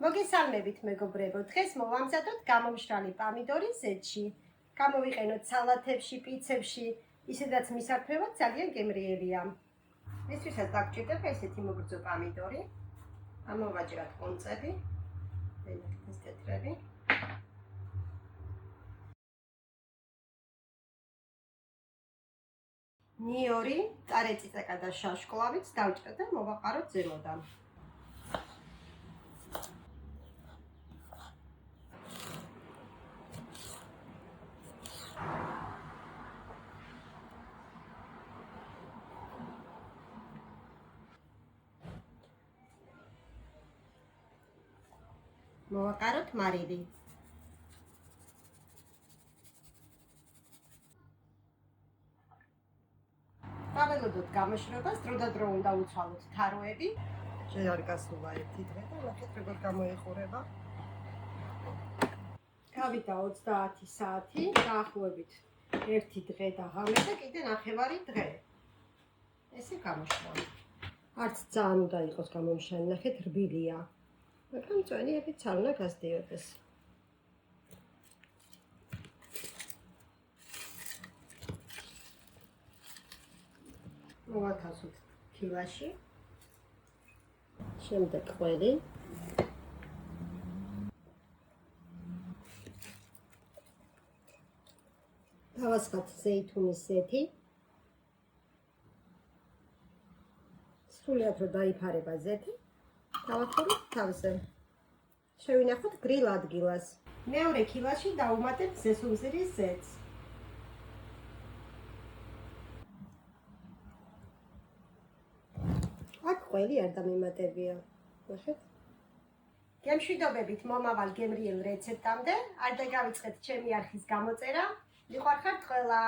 მოგესალმებით მეგობრებო, დღეს მოვამზადოთ გამომშრალი პამიდორი ზეთში. გამოვიყენოთ სალათებში, პიცებში, ისედაც მისარქმევად ძალიან გემრიელია. მისთვისაც დაგჭირდება ესეთი მოგრძო პამიდორი. ამოვაჭრათ ყუნწები, ეს თეთრები. ნიორი, წარეწიწაკა და შაშკლავიც დავჭრათ და მოვაყაროთ ზემოდან. მოვაყაროთ მარილი. დაველოდოთ გამოშრობას, დროდადრო უნდა უცვალოთ თაროები. შენ არ გასულა ერთი დღე და ნახეთ როგორ გამოიყურება. გავიდა 30 საათი, დაახლოებით 1 დღე და ღამე და კიდე ნახევარი დღე. ესე გამოშრა. არც ძალიან უნდა იყოს გამომშრალი, ნახეთ რბილია. მაგრამ მწვენიებიც არ უნდა გასდიოდეს. მოვათავსოთ ფილაში. შემდეგ ყველი. დავასხათ ზეითუნის ზეთი. სრულიად რომ დაიფარება ზეთი, დავახუროთ თავზე. შევინახოთ გრილ ადგილას. მეორე ფილაში დავუმატებთ ზესუმზირის ზეთს. აქ ყველი არ დამიმატებია. ნახეთ. გემშვიდობებით მომავალ გემრიელ რეცეპტამდე. არ დაგავიწყეთ ჩემი არხის გამოწერა. მიყვარხართ ყველა.